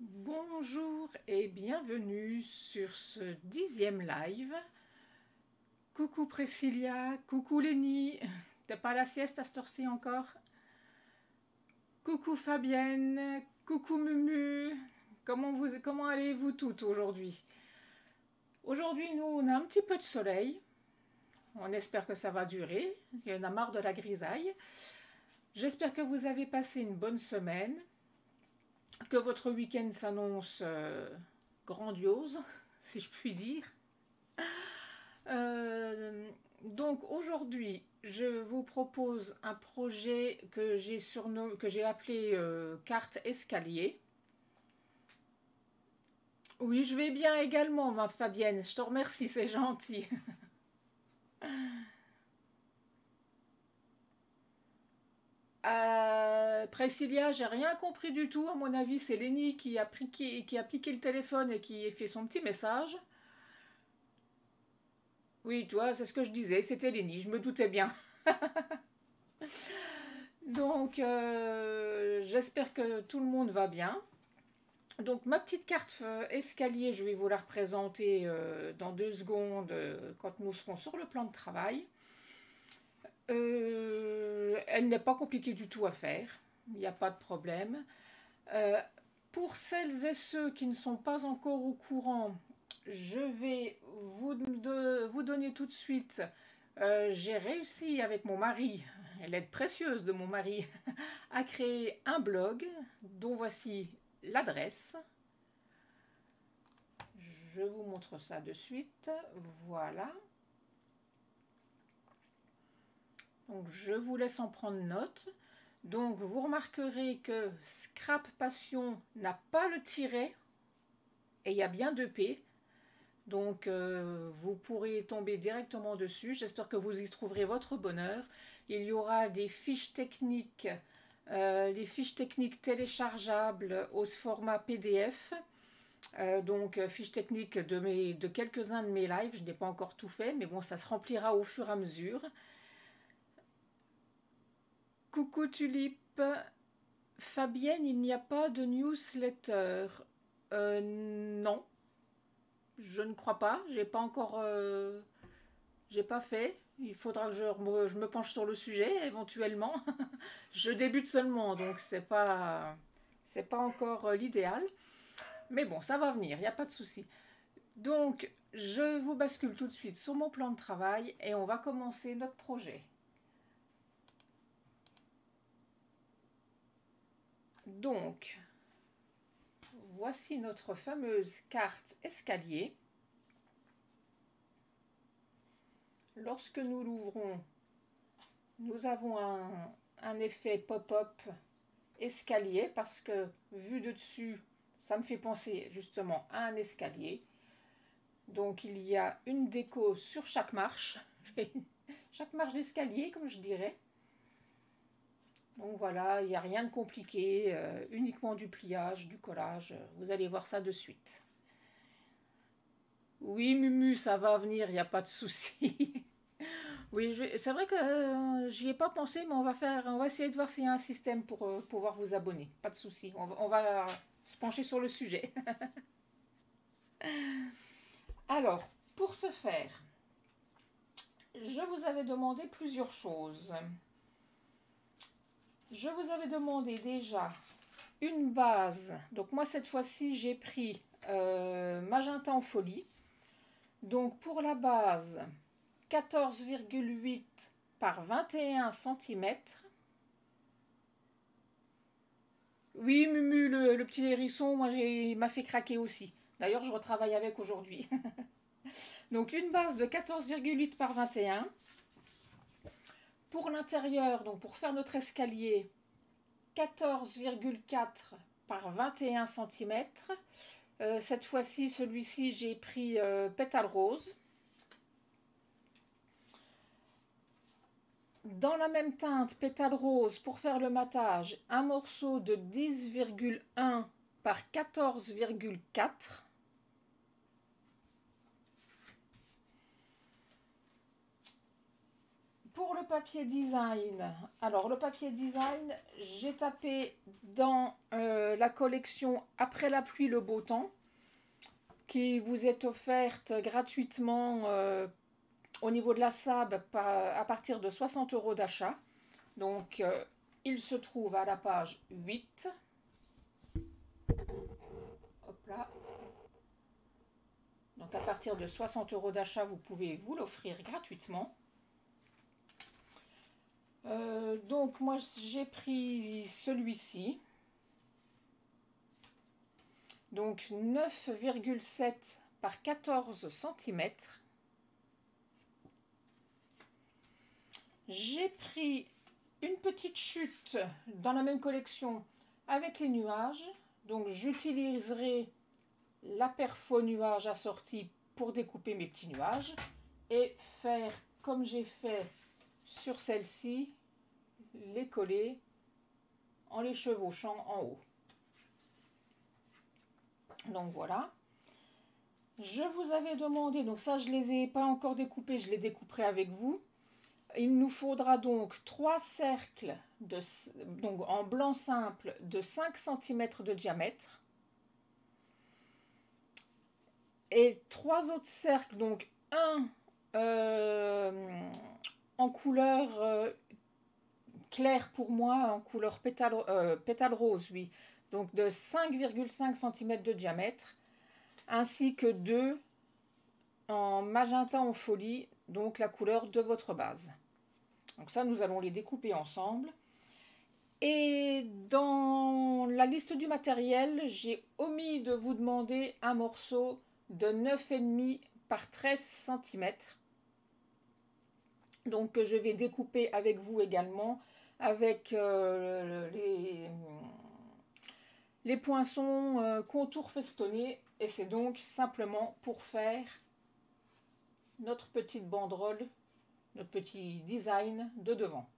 Bonjour et bienvenue sur ce 10e live. Coucou Priscilla, coucou Lénie, t'es pas à la sieste à cette heure-ci encore? Coucou Fabienne, coucou Mumu, comment allez-vous toutes aujourd'hui? Aujourd'hui, nous, on a un petit peu de soleil, on espère que ça va durer, il y en a marre de la grisaille. J'espère que vous avez passé une bonne semaine, que votre week-end s'annonce grandiose, si je puis dire. Donc aujourd'hui, je vous propose un projet que j'ai appelé carte escalier. Oui, je vais bien également, ma Fabienne. Je te remercie, c'est gentil. Priscilla, j'ai rien compris du tout. À mon avis, c'est Lenny qui a piqué le téléphone et qui a fait son petit message. Oui, toi, c'est ce que je disais, c'était Lenny, je me doutais bien. Donc, j'espère que tout le monde va bien. Donc, ma petite carte escalier, je vais vous la représenter dans 2 secondes quand nous serons sur le plan de travail. Elle n'est pas compliquée du tout à faire, il n'y a pas de problème. Euh, pour celles et ceux qui ne sont pas encore au courant, je vais vous donner tout de suite. J'ai réussi avec mon mari, l'aide précieuse de mon mari, à créer un blog dont voici l'adresse. Je vous montre ça de suite. Voilà. Donc je vous laisse en prendre note. Donc vous remarquerez que Scrap Passion n'a pas le tiret et il y a bien 2 P. Donc vous pourrez tomber directement dessus. J'espère que vous y trouverez votre bonheur. Il y aura des fiches techniques, les fiches techniques téléchargeables au format PDF. Donc fiches techniques de quelques-uns de mes lives. Je n'ai pas encore tout fait, mais bon, ça se remplira au fur et à mesure. Coucou Tulipe. Fabienne, il n'y a pas de newsletter. Non, je ne crois pas. J'ai pas encore. J'ai pas fait. Il faudra que je me penche sur le sujet éventuellement. Je débute seulement, donc c'est pas encore l'idéal. Mais bon, ça va venir, il n'y a pas de souci. Donc, je vous bascule tout de suite sur mon plan de travail et on va commencer notre projet. Donc, voici notre fameuse carte escalier. Lorsque nous l'ouvrons, nous avons un effet pop-up escalier parce que vu de dessus, ça me fait penser justement à un escalier. Donc il y a une déco sur chaque marche, chaque marche d'escalier comme je dirais. Donc voilà, il n'y a rien de compliqué, uniquement du pliage, du collage, vous allez voir ça de suite. Oui Mumu, ça va venir, il n'y a pas de souci. Oui, c'est vrai que j'y ai pas pensé, mais on va essayer de voir s'il y a un système pour pouvoir vous abonner. Pas de souci, on va se pencher sur le sujet. Alors, pour ce faire, je vous avais demandé plusieurs choses. Je vous avais demandé déjà une base. Donc moi, cette fois-ci, j'ai pris magenta en folie. Donc pour la base, 14,8 par 21 cm. Oui, Mumu, le petit hérisson, il m'a fait craquer aussi. D'ailleurs, je retravaille avec aujourd'hui. Donc une base de 14,8 par 21. Pour l'intérieur, donc pour faire notre escalier, 14,4 par 21 cm. Cette fois-ci, celui-ci, j'ai pris pétale rose. Dans la même teinte, pétale rose, pour faire le matage, un morceau de 10,1 par 14,4. pour le papier design, alors le papier design, j'ai tapé dans la collection Après la pluie, le beau temps, qui vous est offerte gratuitement au niveau de la SAB à partir de 60 € d'achat. Donc, il se trouve à la page 8. Hop là. Donc, à partir de 60 € d'achat, vous pouvez vous l'offrir gratuitement. Donc, moi, j'ai pris celui-ci. Donc, 9,7 par 14 cm. J'ai pris une petite chute dans la même collection avec les nuages. Donc j'utiliserai la perfo nuage assortie pour découper mes petits nuages et faire comme j'ai fait sur celle-ci, les coller en les chevauchant en haut. Donc voilà. Je vous avais demandé, donc ça je ne les ai pas encore découpés, je les découperai avec vous. Il nous faudra donc 3 cercles donc en blanc simple de 5 cm de diamètre. Et 3 autres cercles, donc un en couleur claire pour moi, en couleur pétale rose, oui. Donc de 5,5 cm de diamètre, ainsi que 2 en magenta en folie, donc la couleur de votre base. Donc ça, nous allons les découper ensemble. Et dans la liste du matériel, j'ai omis de vous demander un morceau de 9,5 par 13 cm. Donc je vais découper avec vous également avec les poinçons contours festonnés. Et c'est donc simplement pour faire notre petite banderole, notre petit design de devant.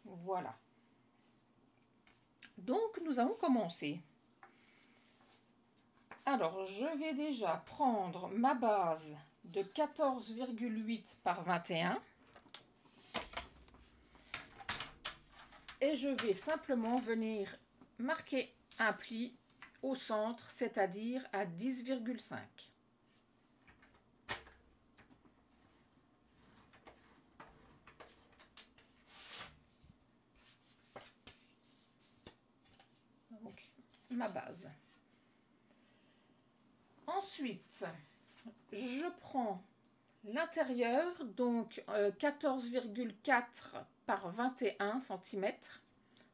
Voilà. Donc nous allons commencer. Alors je vais déjà prendre ma base de 14,8 par 21 et je vais simplement venir marquer un pli au centre, c'est-à-dire à 10,5. Donc ma base. Ensuite, je prends l'intérieur, donc 14,4 par 21 cm.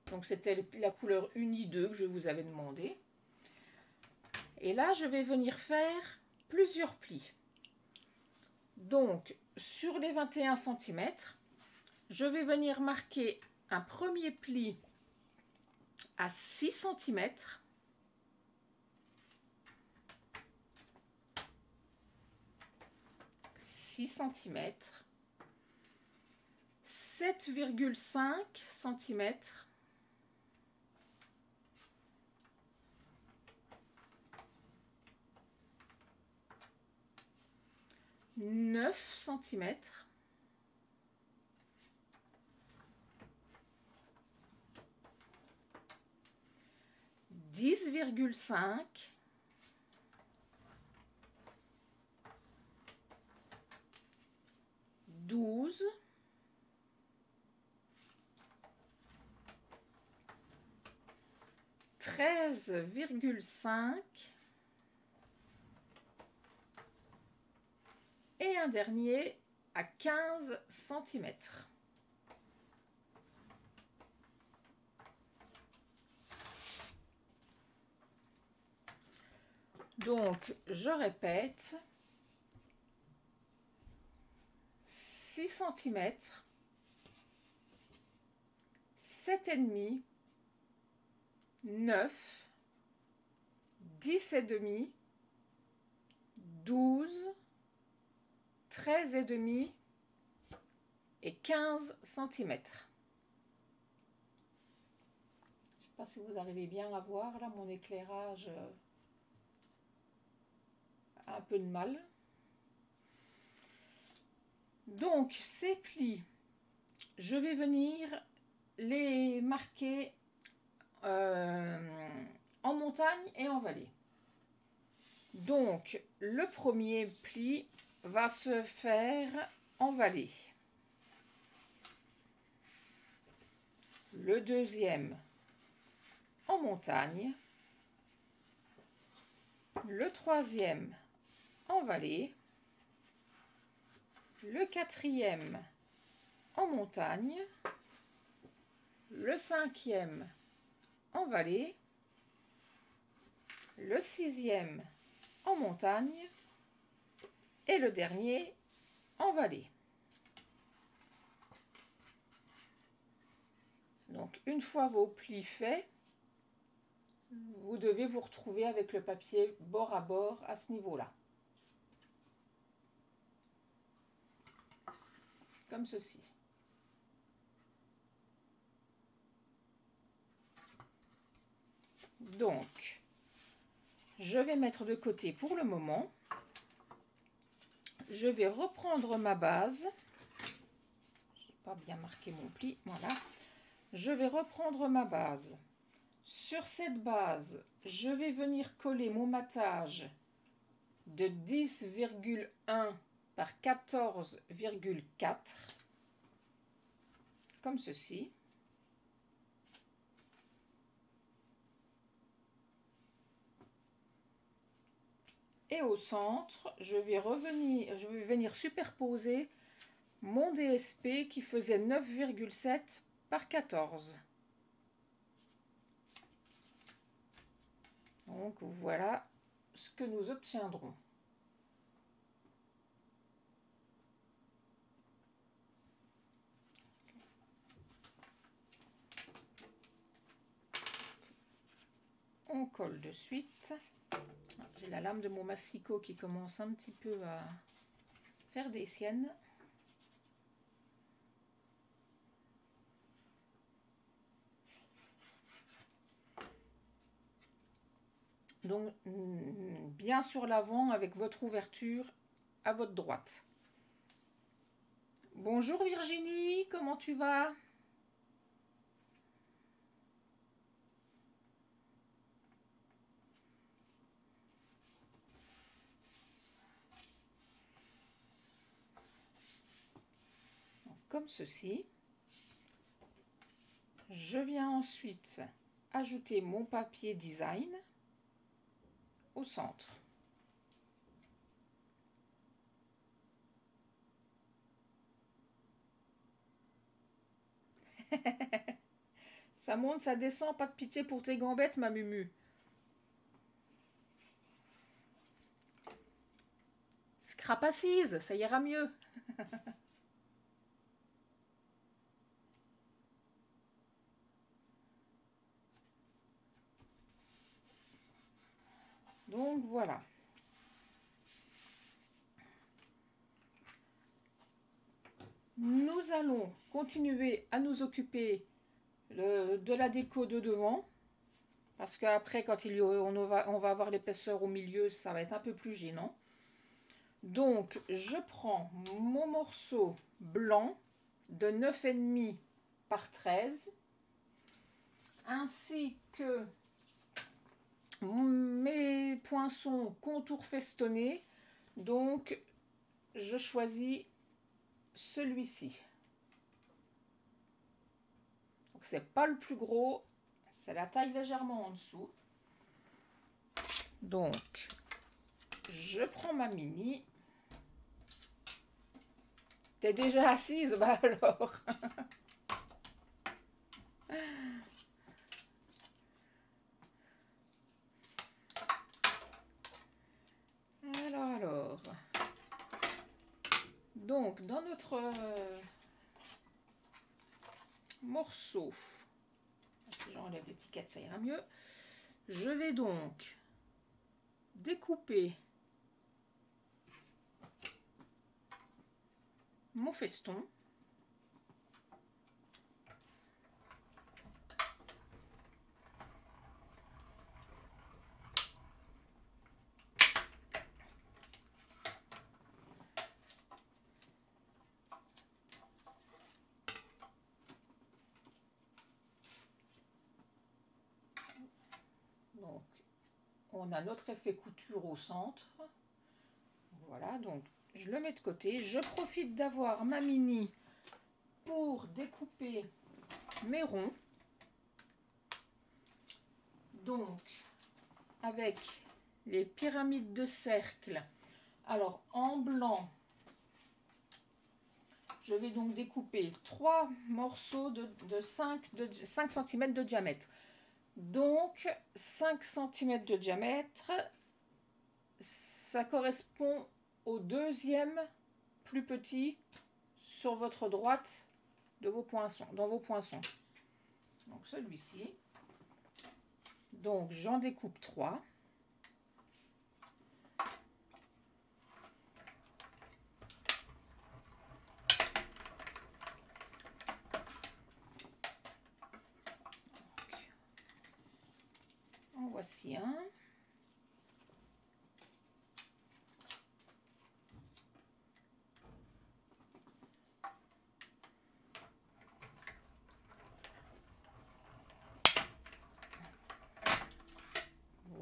Donc c'était la couleur Uni 2 que je vous avais demandé. Et là, je vais venir faire plusieurs plis. Donc, sur les 21 cm, je vais venir marquer un premier pli à 6 cm. cm, 7,5 cm, 9 cm, 10,5, 12, 13,5 et un dernier à 15 cm. Donc, je répète, 6 cm, 7,5, 9, 10,5, 12, 13,5 et 15 cm. Je ne sais pas si vous arrivez bien à voir, là mon éclairage a un peu de mal. Donc, ces plis, je vais venir les marquer en montagne et en vallée. Donc, le premier pli va se faire en vallée. Le deuxième en montagne. Le troisième en vallée. Le quatrième en montagne. Le cinquième en vallée. Le sixième en montagne. Et le dernier en vallée. Donc, une fois vos plis faits, vous devez vous retrouver avec le papier bord à bord à ce niveau-là. Comme ceci. Donc, je vais mettre de côté pour le moment. Je vais reprendre ma base. Je n'ai pas bien marqué mon pli, voilà. Je vais reprendre ma base. Sur cette base, je vais venir coller mon matage de 10,1 par 14,4 comme ceci. Et au centre, je vais venir superposer mon DSP qui faisait 9,7 par 14. Donc voilà ce que nous obtiendrons. On colle de suite. J'ai la lame de mon massicot qui commence un petit peu à faire des siennes. Donc bien sur l'avant avec votre ouverture à votre droite. Bonjour Virginie, comment tu vas ? Comme ceci. Je viens ensuite ajouter mon papier design au centre. Ça monte, ça descend, pas de pitié pour tes gambettes, ma mumu. Scrap assise, ça ira mieux. Donc voilà. Nous allons continuer à nous occuper de la déco de devant. Parce qu'après, quand on va avoir l'épaisseur au milieu, ça va être un peu plus gênant. Donc, je prends mon morceau blanc de 9,5 par 13. Ainsi que mes poinçons contour festonné. Donc, je choisis celui-ci. Donc, c'est pas le plus gros, c'est la taille légèrement en dessous. Donc, je prends ma mini. T'es déjà assise? Bah alors. Alors. Donc, dans notre morceau, si j'enlève l'étiquette, ça ira mieux. Je vais donc découper mon feston. on a notre effet couture au centre. Voilà, donc je le mets de côté. Je profite d'avoir ma mini pour découper mes ronds. Donc, avec les pyramides de cercle. Alors, en blanc, je vais donc découper 3 morceaux de 5 cm de diamètre. Donc, 5 cm de diamètre, ça correspond au deuxième plus petit sur votre droite de vos poinçons, dans vos poinçons. Donc, celui-ci. Donc, j'en découpe 3. En voici un.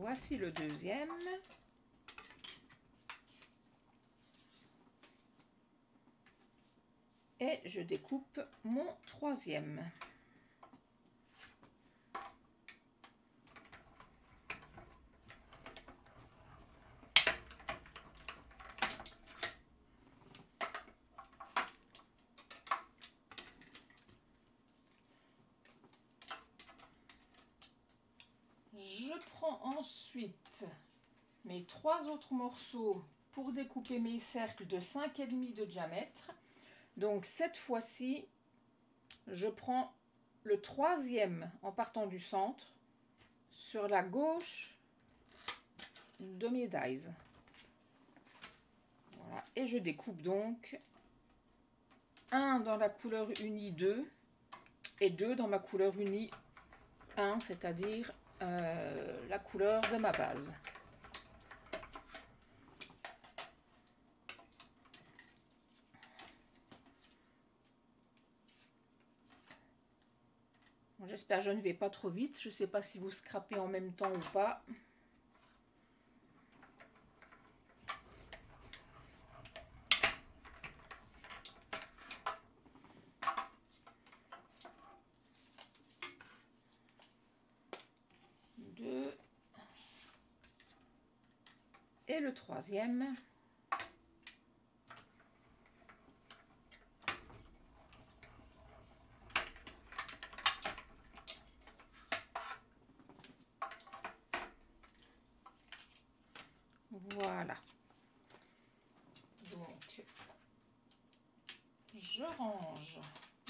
Voici le deuxième. Et je découpe mon troisième. Je prends ensuite mes 3 autres morceaux pour découper mes cercles de 5,5 de diamètre. Donc cette fois-ci, je prends le troisième en partant du centre sur la gauche de mes dies. Voilà. Et je découpe donc un dans la couleur unie 2 et 2 dans ma couleur unie 1, c'est-à-dire la couleur de ma base. J'espère que je ne vais pas trop vite. Je ne sais pas si vous scrapez en même temps ou pas. Deux. Et le troisième. Voilà. Donc, je range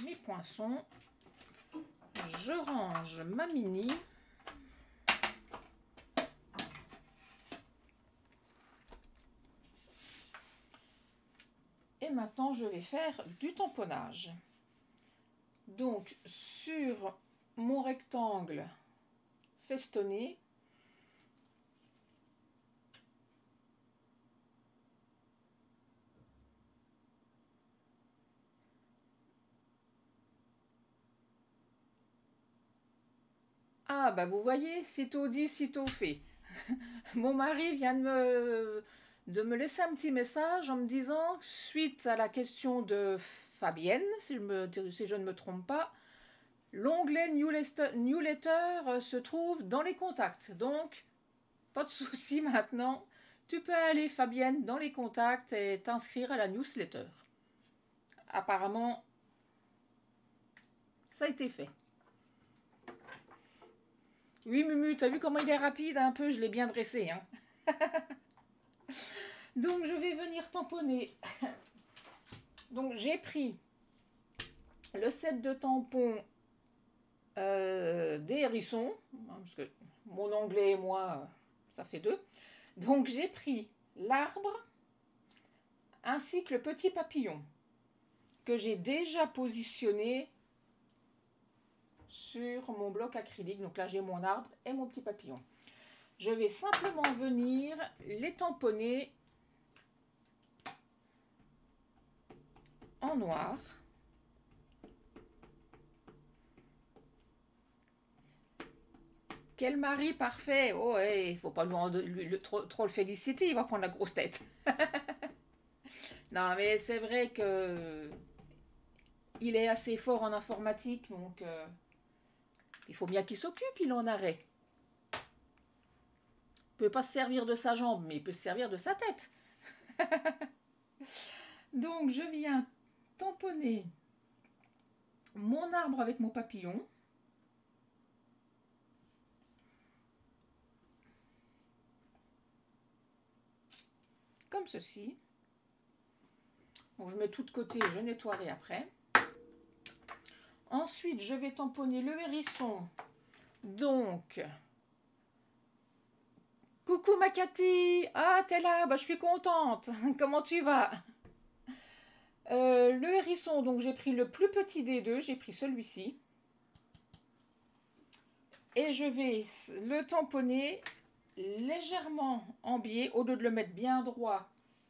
mes poinçons. Je range ma mini. Et maintenant, je vais faire du tamponnage. Donc, sur mon rectangle festonné, ah bah vous voyez, sitôt dit, sitôt fait. Mon mari vient de me laisser un petit message en me disant, suite à la question de Fabienne, si je ne me trompe pas, l'onglet Newsletter se trouve dans les contacts. Donc, pas de souci maintenant. Tu peux aller, Fabienne, dans les contacts et t'inscrire à la newsletter. Apparemment, ça a été fait. Oui, Mumu, t'as vu comment il est rapide un peu? Je l'ai bien dressé. Hein. Donc, je vais venir tamponner. Donc, j'ai pris le set de tampons des hérissons, parce que mon anglais et moi, ça fait 2. Donc, j'ai pris l'arbre ainsi que le petit papillon que j'ai déjà positionné sur mon bloc acrylique. Donc là, j'ai mon arbre et mon petit papillon. Je vais simplement venir les tamponner en noir. Quel mari parfait! Oh, ouais, il faut pas trop le féliciter, il va prendre la grosse tête. Non, mais c'est vrai que il est assez fort en informatique, donc il faut bien qu'il s'occupe, il est en arrêt. Il peut pas se servir de sa jambe, mais il peut se servir de sa tête. Donc je viens tamponner mon arbre avec mon papillon. Comme ceci. Donc je mets tout de côté, je nettoierai après. Ensuite, je vais tamponner le hérisson. Donc, coucou ma Cathy! Ah, t'es là, bah, je suis contente. Comment tu vas? Le hérisson, donc j'ai pris le plus petit des deux, j'ai pris celui-ci. Et je vais le tamponner légèrement en biais, au lieu de le mettre bien droit,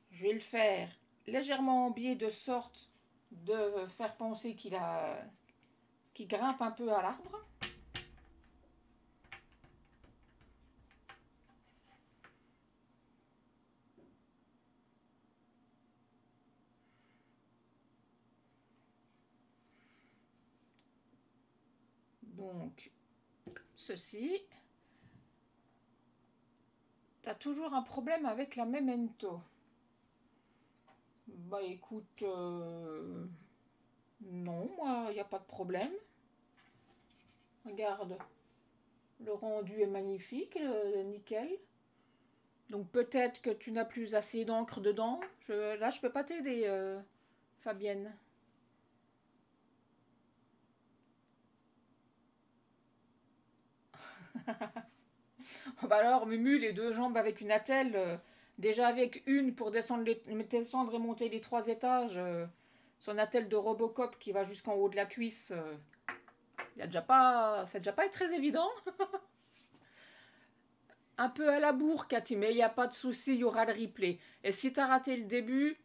je vais le faire légèrement en biais de sorte de faire penser qu'il grimpe un peu à l'arbre. Donc, ceci. T'as toujours un problème avec la memento? Bah écoute, non, moi, il n'y a pas de problème. Regarde, le rendu est magnifique, nickel. Donc peut-être que tu n'as plus assez d'encre dedans. Là, je peux pas t'aider, Fabienne. Bah alors, Mumu, les deux jambes avec une attelle, déjà avec une pour descendre et monter les 3 étages, son attelle de Robocop qui va jusqu'en haut de la cuisse, c'est déjà pas très évident. Un peu à la bourre, Cathy, mais il n'y a pas de souci, il y aura le replay. Et si tu as raté le début,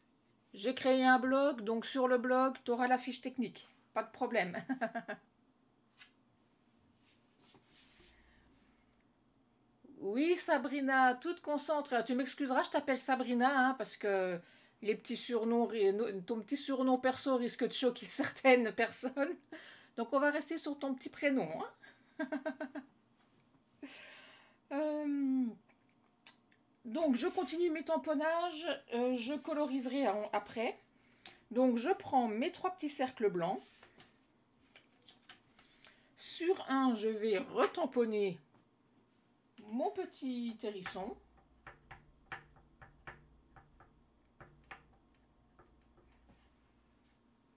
j'ai créé un blog, donc sur le blog, tu auras la fiche technique. Pas de problème. Oui, Sabrina, toute concentre. Tu m'excuseras, je t'appelle Sabrina, hein, parce que les petits surnoms, ton petit surnom perso risque de choquer certaines personnes. Donc on va rester sur ton petit prénom, hein. Euh, donc je continue mes tamponnages, je coloriserai après. Donc je prends mes 3 petits cercles blancs. Sur un, je vais retamponner mon petit hérisson.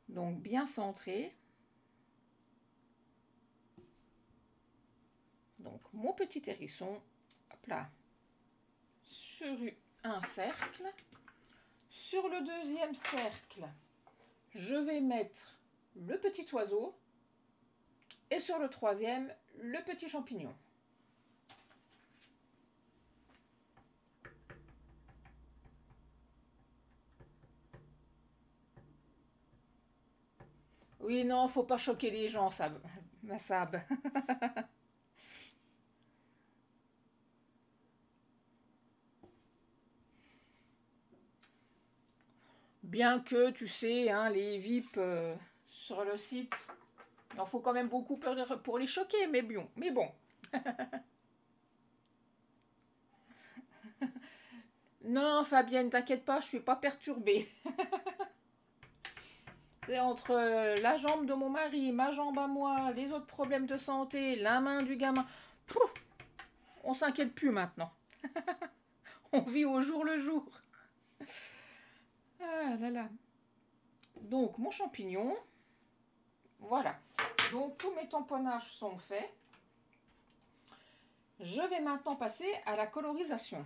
Donc bien centré. Donc mon petit hérisson, hop là, sur un cercle. Sur le deuxième cercle, je vais mettre le petit oiseau. Et sur le troisième, le petit champignon. Oui, non, faut pas choquer les gens, Sab. Ma Sab. Bien que, tu sais, hein, les VIP sur le site, il en faut quand même beaucoup pour les choquer, mais bon. Mais bon. Non, Fabienne, t'inquiète pas, je suis pas perturbée. C'est entre la jambe de mon mari, ma jambe à moi, les autres problèmes de santé, la main du gamin. Pouf, on s'inquiète plus maintenant. On vit au jour le jour. Ah là là. Donc, mon champignon. Voilà. Donc, tous mes tamponnages sont faits. Je vais maintenant passer à la colorisation.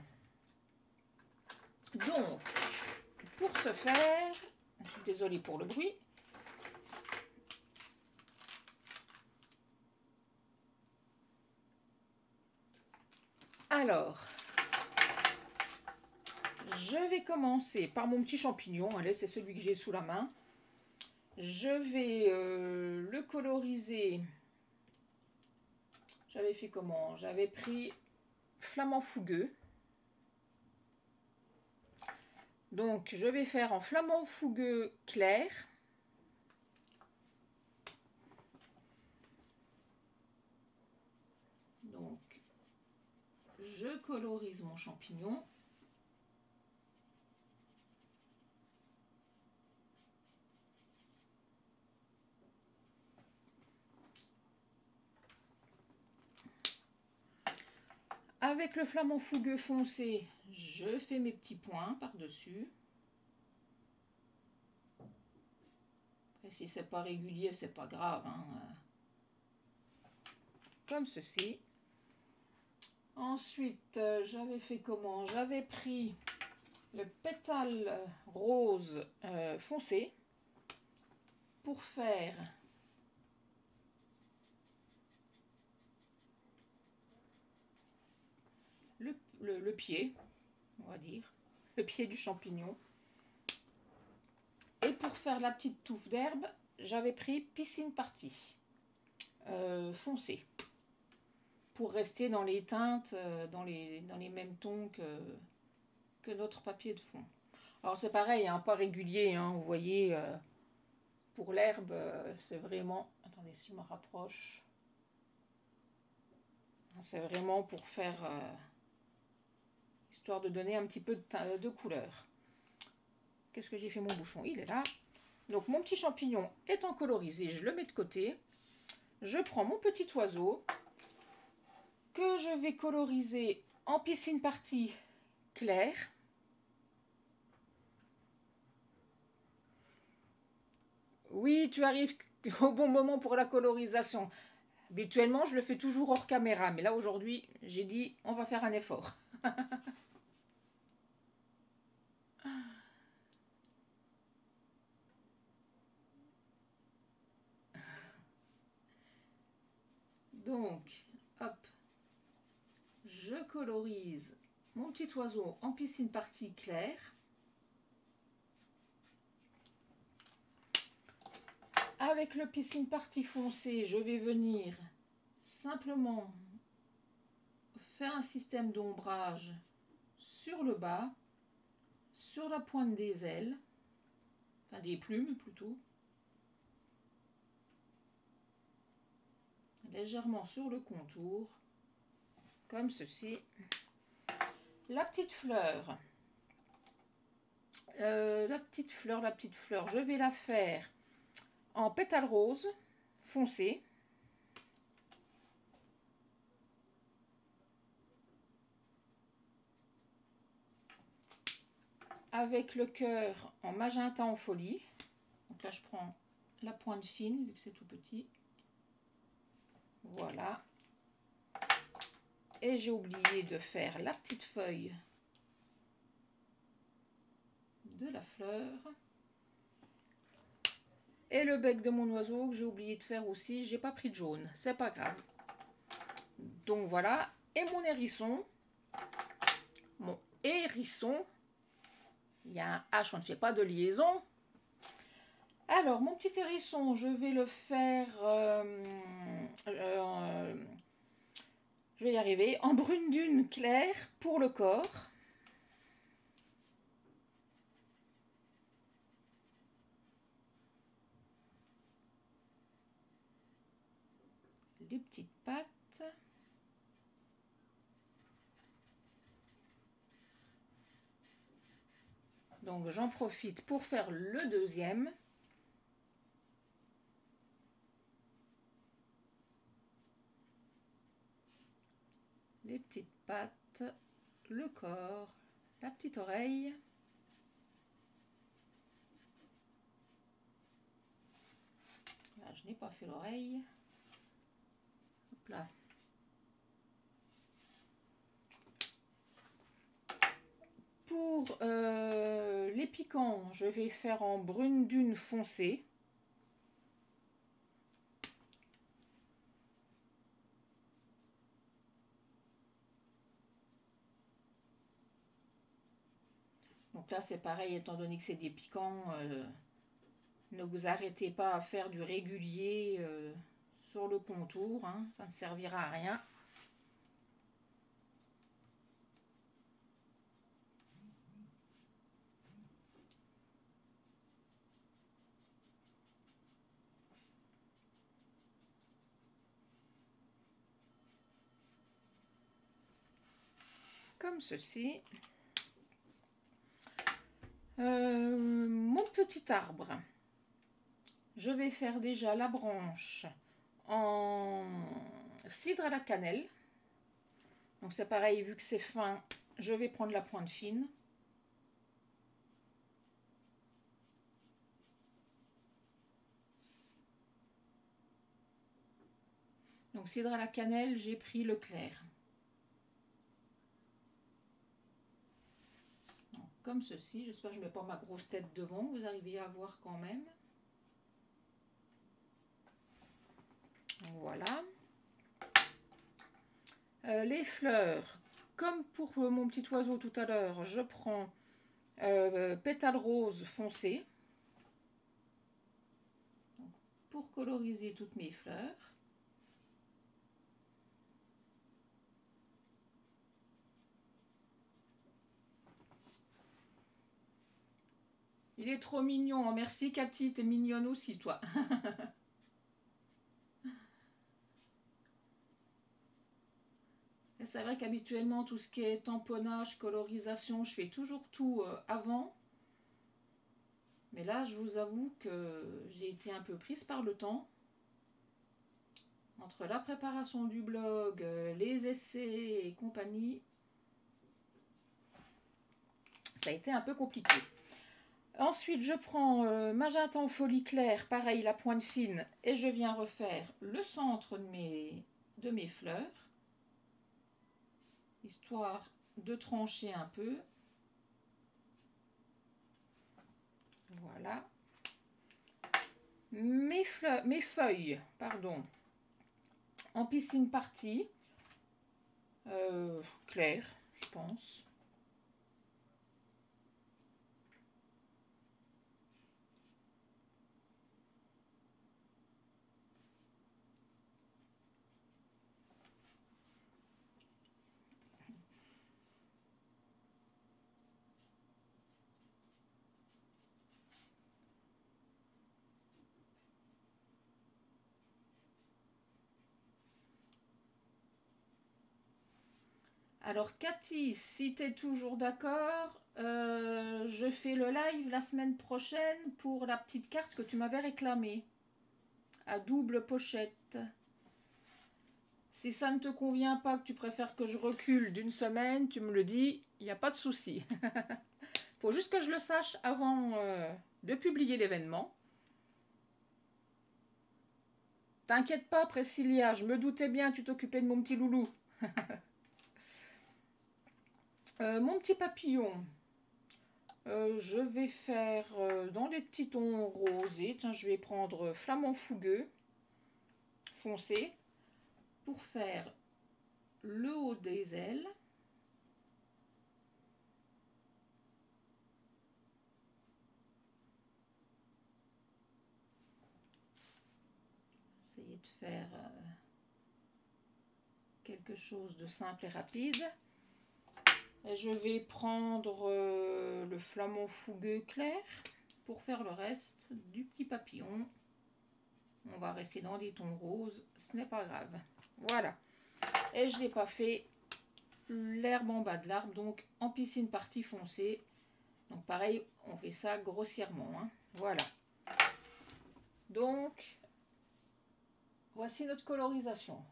Donc, pour ce faire, désolée pour le bruit. Alors, je vais commencer par mon petit champignon. Allez, c'est celui que j'ai sous la main. Je vais le coloriser. J'avais fait comment? J'avais pris flamand fougueux. Donc, je vais faire en flamand fougueux clair. Donc, je colorise mon champignon. Avec le flamand fougueux foncé, je fais mes petits points par-dessus. Et si c'est pas régulier, c'est pas grave, hein. Comme ceci. Ensuite, j'avais fait comment? J'avais pris le pétale rose foncé pour faire le pied, on va dire, le pied du champignon. Et pour faire la petite touffe d'herbe, j'avais pris piscine party foncé pour rester dans les teintes, dans les mêmes tons que notre papier de fond. Alors c'est pareil, hein, pas régulier, hein, vous voyez, pour l'herbe, c'est vraiment... Attendez, si je me rapproche. C'est vraiment pour faire... histoire de donner un petit peu de couleur. Qu'est-ce que j'ai fait mon bouchon? Il est là. Donc mon petit champignon étant colorisé, je le mets de côté. Je prends mon petit oiseau que je vais coloriser en piscine party claire. Oui, tu arrives au bon moment pour la colorisation. Habituellement, je le fais toujours hors caméra, mais là aujourd'hui, j'ai dit on va faire un effort. Donc, hop, je colorise mon petit oiseau en piscine party claire. Avec le piscine party foncé, je vais venir simplement faire un système d'ombrage sur le bas, sur la pointe des ailes, enfin des plumes plutôt, légèrement sur le contour, comme ceci. La petite fleur, la petite fleur, je vais la faire en pétale rose foncé. Avec le cœur en magenta en folie. Donc là, je prends la pointe fine, vu que c'est tout petit. Voilà. Et j'ai oublié de faire la petite feuille de la fleur. Et le bec de mon oiseau que j'ai oublié de faire aussi. J'ai pas pris de jaune, c'est pas grave. Donc voilà. Et mon hérisson. Mon hérisson. Il y a un H, on ne fait pas de liaison. Alors, mon petit hérisson, je vais le faire... je vais y arriver. En brune dune claire pour le corps. Les petites pattes. Donc j'en profite pour faire le deuxième. Les petites pattes, le corps, la petite oreille. Là, je n'ai pas fait l'oreille. Hop là. Pour les piquants, je vais faire en brune dune foncée. Donc là, c'est pareil, étant donné que c'est des piquants, ne vous arrêtez pas à faire du régulier sur le contour, hein, ça ne servira à rien. Comme ceci. Mon petit arbre, je vais faire déjà la branche en cidre à la cannelle. Donc c'est pareil, vu que c'est fin, je vais prendre la pointe fine. Donc cidre à la cannelle, j'ai pris le clair. Donc, comme ceci, j'espère que je ne mets pas ma grosse tête devant, vous arrivez à voir quand même. Voilà. Les fleurs, comme pour mon petit oiseau tout à l'heure, je prends pétales roses foncés pour coloriser toutes mes fleurs. Il est trop mignon, merci Cathy, t'es mignonne aussi toi. C'est vrai qu'habituellement, tout ce qui est tamponnage, colorisation, je fais toujours tout avant. Mais là, je vous avoue que j'ai été un peu prise par le temps. Entre la préparation du blog, les essais et compagnie, ça a été un peu compliqué. Ensuite, je prends magenta en folie claire, pareil, la pointe fine, et je viens refaire le centre de mes fleurs, histoire de trancher un peu. Voilà. Mes feuilles, pardon, en piscine partie, claire, je pense. Alors Cathy, si tu es toujours d'accord, je fais le live la semaine prochaine pour la petite carte que tu m'avais réclamée, à double pochette. Si ça ne te convient pas, que tu préfères que je recule d'une semaine, tu me le dis, il n'y a pas de souci. Faut juste que je le sache avant de publier l'événement. T'inquiète pas Priscilla, je me doutais bien que tu t'occupais de mon petit loulou. Mon petit papillon, je vais faire dans des petits tons rosés. Tiens, je vais prendre flamant fougueux foncé pour faire le haut des ailes. Essayer de faire quelque chose de simple et rapide. Et je vais prendre le flamant fougueux clair pour faire le reste du petit papillon. On va rester dans des tons roses, ce n'est pas grave. Voilà. Et je n'ai pas fait l'herbe en bas de l'arbre, donc en piscine partie foncée. Donc pareil, on fait ça grossièrement. Hein. Voilà. Donc, voici notre colorisation.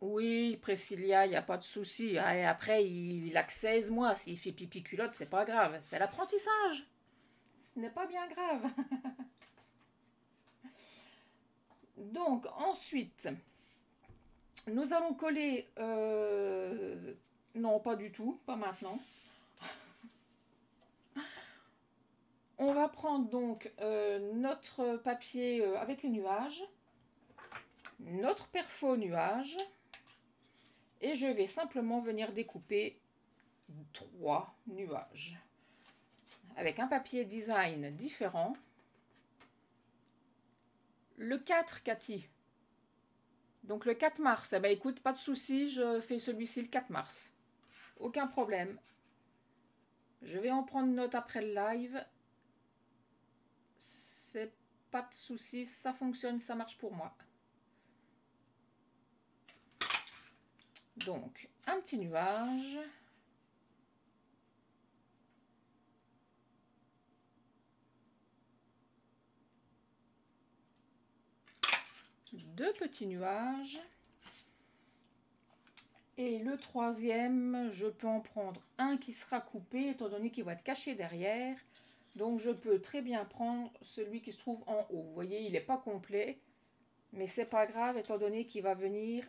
Oui, Priscilla, il n'y a pas de souci. Ah, et après, il a que 16 mois. S'il fait pipi culotte, c'est pas grave. C'est l'apprentissage. Ce n'est pas bien grave. Donc, ensuite, nous allons coller... non, pas du tout. Pas maintenant. On va prendre donc notre papier avec les nuages. Notre perfo nuage. Et je vais simplement venir découper 3 nuages avec un papier design différent. Le 4, Cathy. Donc le 4 mars. Eh ben écoute, pas de souci, je fais celui-ci le 4 mars. Aucun problème. Je vais en prendre note après le live. C'est pas de souci, ça fonctionne, ça marche pour moi. Donc, un petit nuage. Deux petits nuages. Et le troisième, je peux en prendre un qui sera coupé, étant donné qu'il va être caché derrière. Donc, je peux très bien prendre celui qui se trouve en haut. Vous voyez, il n'est pas complet, mais c'est pas grave, étant donné qu'il va venir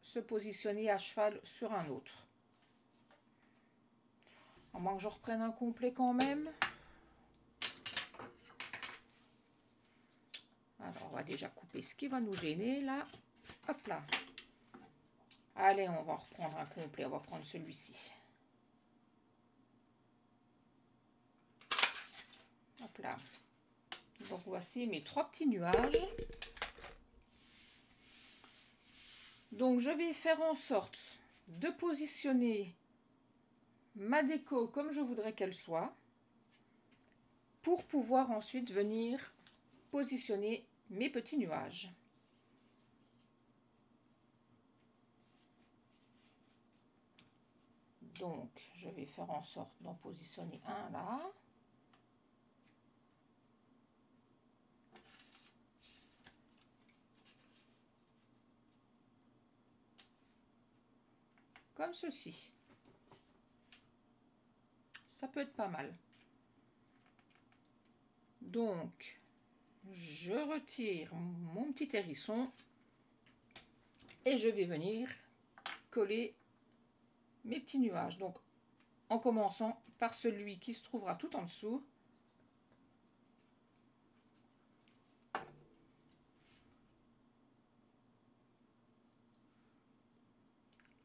se positionner à cheval sur un autre. À moins que je reprenne un complet quand même. Alors, on va déjà couper ce qui va nous gêner, là. Hop là. Allez, on va reprendre un complet. On va prendre celui-ci. Hop là. Donc, voici mes 3 petits nuages. Donc, je vais faire en sorte de positionner ma déco comme je voudrais qu'elle soit pour pouvoir ensuite venir positionner mes petits nuages. Donc, je vais faire en sorte d'en positionner un là. Comme ceci. Ça peut être pas mal. Donc, je retire mon petit hérisson et je vais venir coller mes petits nuages. Donc, en commençant par celui qui se trouvera tout en dessous.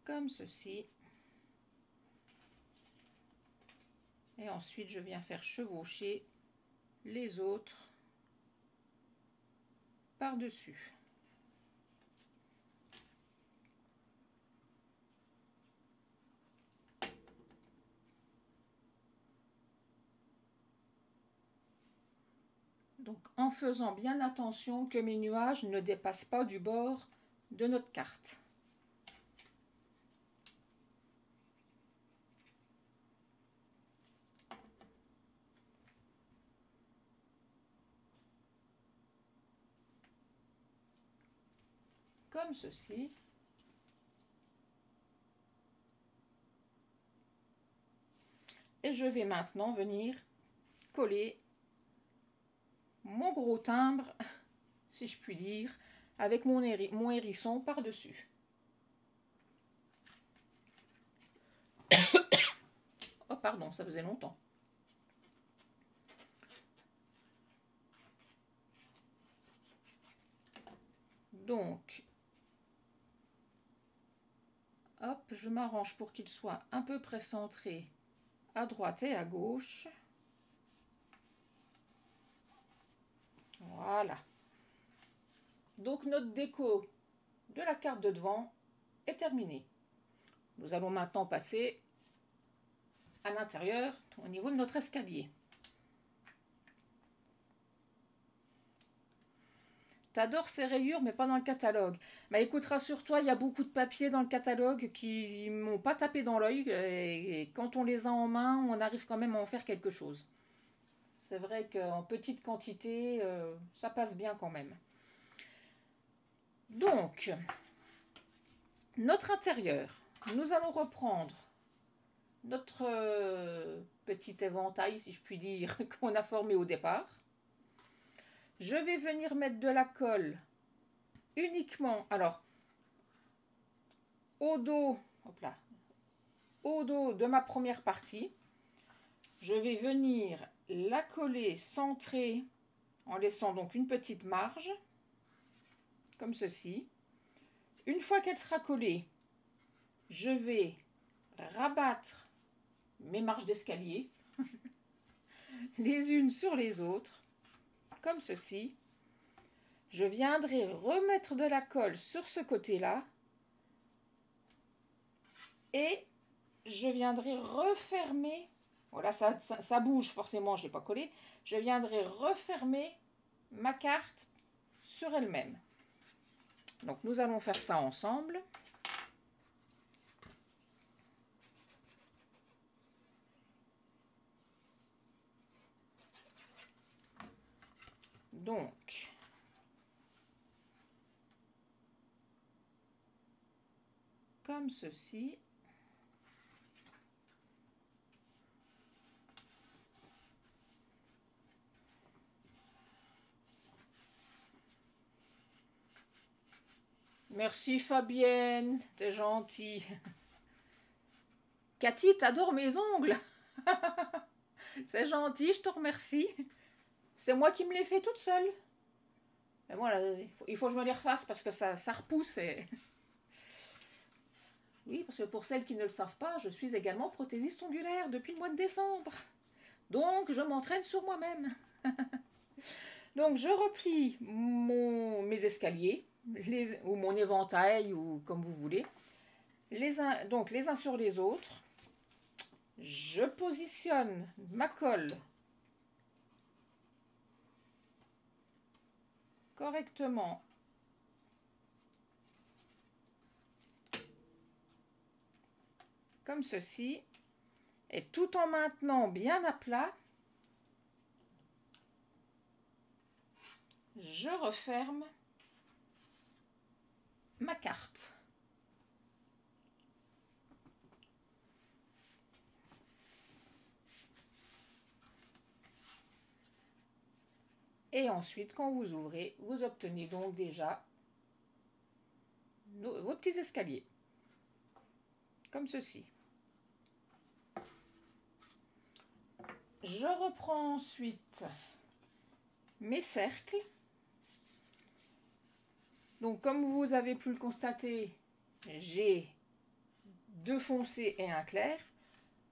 Comme ceci. Et ensuite, je viens faire chevaucher les autres par-dessus. Donc, en faisant bien attention que mes nuages ne dépassent pas du bord de notre carte. Comme ceci. Et je vais maintenant venir coller mon gros timbre, si je puis dire, avec mon hérisson par-dessus. Oh pardon, ça faisait longtemps. Donc, hop, je m'arrange pour qu'il soit un peu précentré à droite et à gauche. Voilà. Donc notre déco de la carte de devant est terminée. Nous allons maintenant passer à l'intérieur au niveau de notre escalier. T'adores ces rayures, mais pas dans le catalogue. Bah écoute, rassure-toi, il y a beaucoup de papiers dans le catalogue qui m'ont pas tapé dans l'œil. Et quand on les a en main, on arrive quand même à en faire quelque chose. C'est vrai qu'en petite quantité, ça passe bien quand même. Donc, notre intérieur, nous allons reprendre notre petit éventail, si je puis dire, qu'on a formé au départ. Je vais venir mettre de la colle uniquement, alors, au dos, hop là, au dos de ma première partie. Je vais venir la coller centrée en laissant donc une petite marge, comme ceci. Une fois qu'elle sera collée, je vais rabattre mes marches d'escalier les unes sur les autres, comme ceci. Je viendrai remettre de la colle sur ce côté-là et je viendrai refermer. Voilà, ça bouge forcément, je n'ai pas collé. Je viendrai refermer ma carte sur elle-même. Donc nous allons faire ça ensemble. Donc, comme ceci. Merci Fabienne, t'es gentille. Cathy, t'adores mes ongles. C'est gentil, je te remercie. C'est moi qui me les fais toute seule. Mais voilà, il faut que je me les refasse parce que ça repousse. Oui, parce que pour celles qui ne le savent pas, je suis également prothésiste ongulaire depuis le mois de décembre. Donc, je m'entraîne sur moi-même. Donc, je replie mes escaliers, ou mon éventail, ou comme vous voulez. Donc, les uns sur les autres. Je positionne ma colle correctement comme ceci, et tout en maintenant bien à plat, je referme ma carte. Et ensuite, quand vous ouvrez, vous obtenez donc déjà vos petits escaliers, comme ceci. Je reprends ensuite mes cercles. Donc, comme vous avez pu le constater, j'ai 2 foncés et un clair.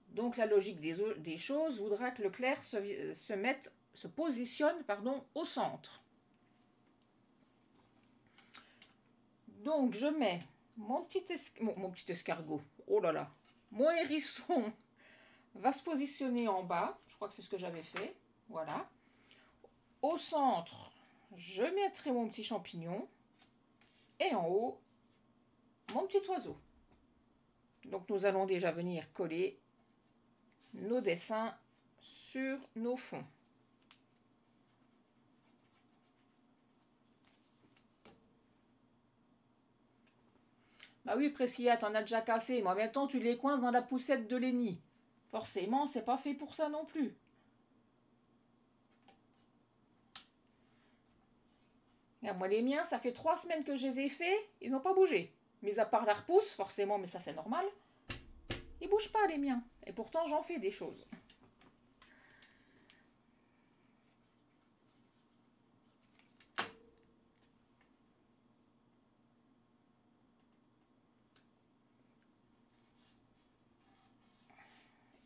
Donc, la logique des choses voudra que le clair se positionne au centre. Donc, je mets mon petit escargot. Oh là là. Mon hérisson va se positionner en bas. Je crois que c'est ce que j'avais fait. Voilà. Au centre, je mettrai mon petit champignon. Et en haut, mon petit oiseau. Donc, nous allons déjà venir coller nos dessins sur nos fonds. Bah oui, Priscilla, t'en as déjà cassé, mais en même temps, tu les coinces dans la poussette de Lénie. Forcément, c'est pas fait pour ça non plus. Regarde, moi, les miens, ça fait 3 semaines que je les ai faits, ils n'ont pas bougé. Mais à part la repousse, forcément, mais ça c'est normal. Ils bougent pas, les miens. Et pourtant, j'en fais des choses.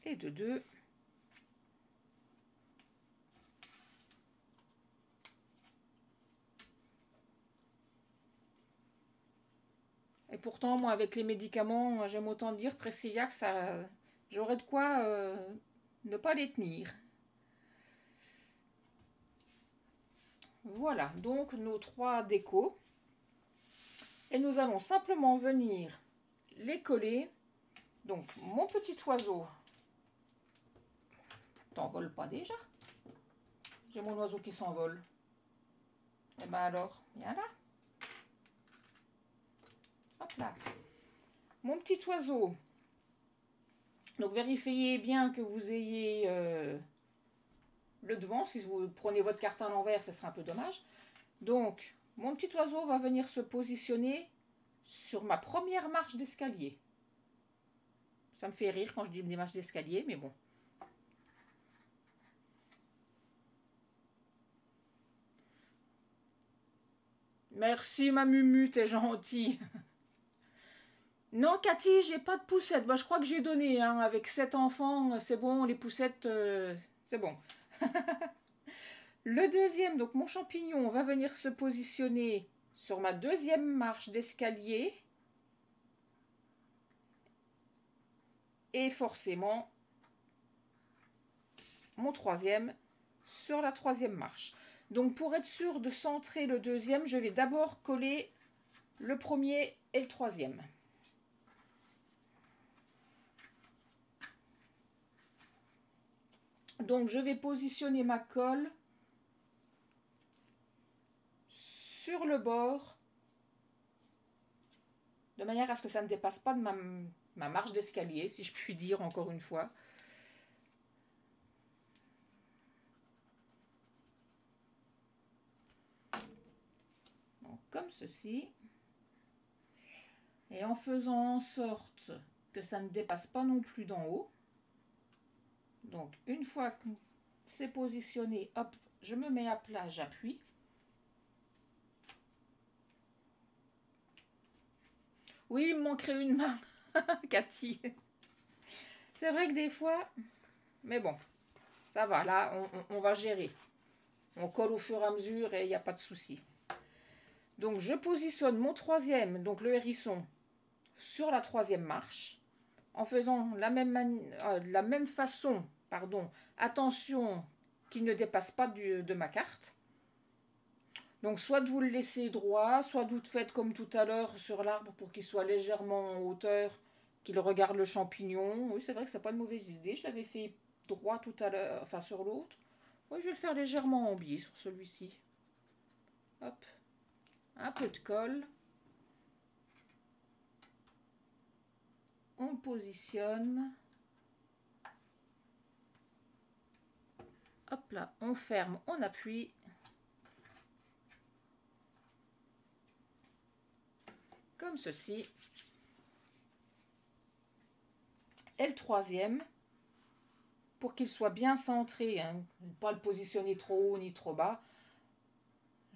Et de 2. Et pourtant, moi, avec les médicaments, j'aime autant dire, Priscilla, que ça, j'aurais de quoi ne pas les tenir. Voilà, donc nos 3 décos. Et nous allons simplement venir les coller. Donc, mon petit oiseau, t'envoles pas déjà? J'ai mon oiseau qui s'envole. Et ben alors, viens là. Hop là. Mon petit oiseau. Donc, vérifiez bien que vous ayez le devant. Si vous prenez votre carte à l'envers, ce sera un peu dommage. Donc, mon petit oiseau va venir se positionner sur ma première marche d'escalier. Ça me fait rire quand je dis des marches d'escalier, mais bon. Merci ma Mumu, t'es gentille. Non, Cathy, j'ai pas de poussette. Bah, je crois que j'ai donné, hein, avec 7 enfants, c'est bon, les poussettes, c'est bon. Le deuxième, donc mon champignon, va venir se positionner sur ma deuxième marche d'escalier. Et forcément, mon troisième sur la troisième marche. Donc pour être sûr de centrer le deuxième, je vais d'abord coller le premier et le troisième. Donc je vais positionner ma colle sur le bord de manière à ce que ça ne dépasse pas de ma marche d'escalier, si je puis dire encore une fois. Donc comme ceci. Et en faisant en sorte que ça ne dépasse pas non plus d'en haut. Donc une fois que c'est positionné, hop, je me mets à plat, j'appuie. Oui, il me manquerait une main, Cathy. C'est vrai que des fois, mais bon, ça va, là, on va gérer. On colle au fur et à mesure et il n'y a pas de souci. Donc je positionne mon troisième, donc le hérisson, sur la troisième marche, en faisant de la même façon, pardon, attention qu'il ne dépasse pas de ma carte. Donc soit vous le laissez droit, soit vous faites comme tout à l'heure sur l'arbre pour qu'il soit légèrement en hauteur, qu'il regarde le champignon. Oui, c'est vrai que c'est pas une mauvaise idée. Je l'avais fait droit tout à l'heure, enfin sur l'autre. Oui, je vais le faire légèrement en biais sur celui-ci. Hop, un peu de colle. On positionne. Hop là, on ferme, on appuie. Comme ceci. Et le troisième, pour qu'il soit bien centré, hein, ne pas le positionner trop haut ni trop bas,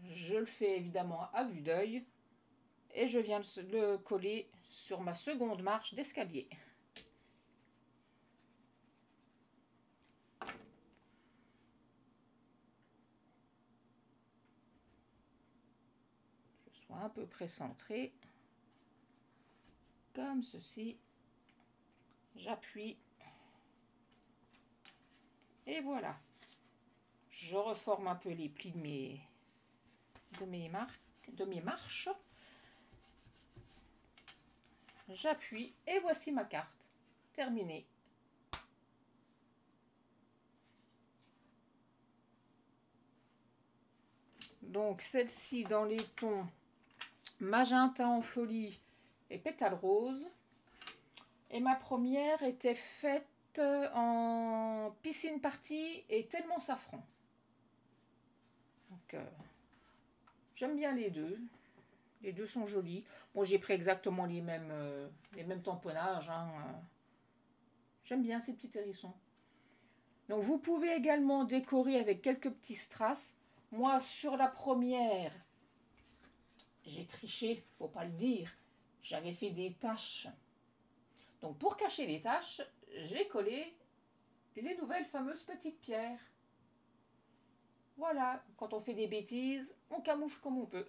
je le fais évidemment à vue d'œil et je viens le coller sur ma seconde marche d'escalier. Je sois à peu près centré, comme ceci. J'appuie et voilà. Je reforme un peu les plis de mes marches. J'appuie et voici ma carte terminée. Donc celle-ci dans les tons magenta en folie et pétale rose. Et ma première était faite en piscine party et tellement safran. Donc j'aime bien les deux. Les deux sont jolis. Bon, j'ai pris exactement les mêmes tamponnages. Hein. J'aime bien ces petits hérissons. Donc vous pouvez également décorer avec quelques petits strass. Moi, sur la première, j'ai triché, faut pas le dire. J'avais fait des taches. Donc pour cacher les taches, j'ai collé les nouvelles fameuses petites pierres. Voilà, quand on fait des bêtises, on camoufle comme on peut.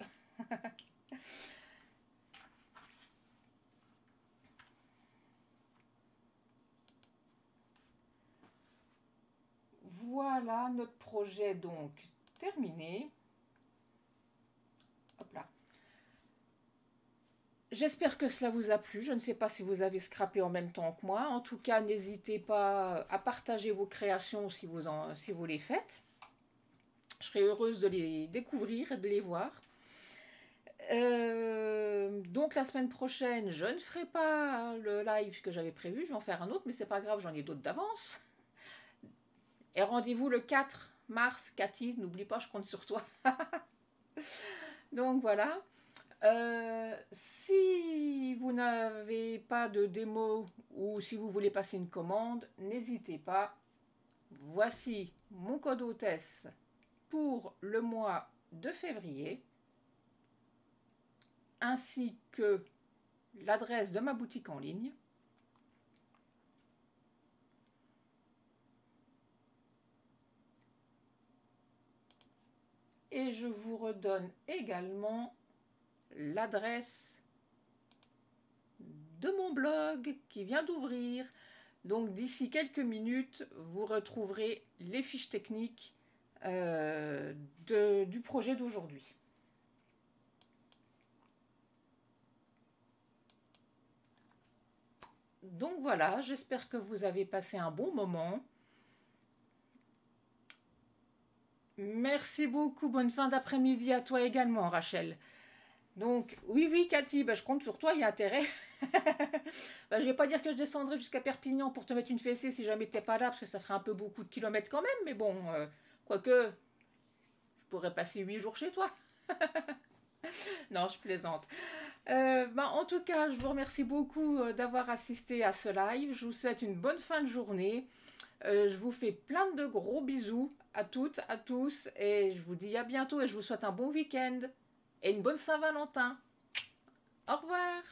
Voilà notre projet donc terminé. Hop là. J'espère que cela vous a plu. Je ne sais pas si vous avez scrappé en même temps que moi. En tout cas, n'hésitez pas à partager vos créations si vous les faites. Je serai heureuse de les découvrir et de les voir. Donc la semaine prochaine, je ne ferai pas le live que j'avais prévu. Je vais en faire un autre, mais c'est pas grave, j'en ai d'autres d'avance. Et rendez-vous le 4 mars, Cathy. N'oublie pas, je compte sur toi. Donc voilà. Si vous n'avez pas de démo ou si vous voulez passer une commande, n'hésitez pas. Voici mon code hôtesse pour le mois de février, ainsi que l'adresse de ma boutique en ligne. Et je vous redonne également l'adresse de mon blog qui vient d'ouvrir. Donc d'ici quelques minutes, vous retrouverez les fiches techniques du projet d'aujourd'hui. Donc voilà, j'espère que vous avez passé un bon moment. Merci beaucoup, bonne fin d'après-midi à toi également, Rachel. Donc, oui, Cathy, je compte sur toi, il y a intérêt. Je vais pas dire que je descendrai jusqu'à Perpignan pour te mettre une fessée si jamais t'es pas là, parce que ça ferait un peu beaucoup de kilomètres quand même, mais bon, quoique, je pourrais passer 8 jours chez toi. Non, je plaisante. En tout cas, je vous remercie beaucoup d'avoir assisté à ce live. Je vous souhaite une bonne fin de journée. Je vous fais plein de gros bisous à toutes, à tous, et je vous dis à bientôt et je vous souhaite un bon week-end et une bonne Saint-Valentin. Au revoir.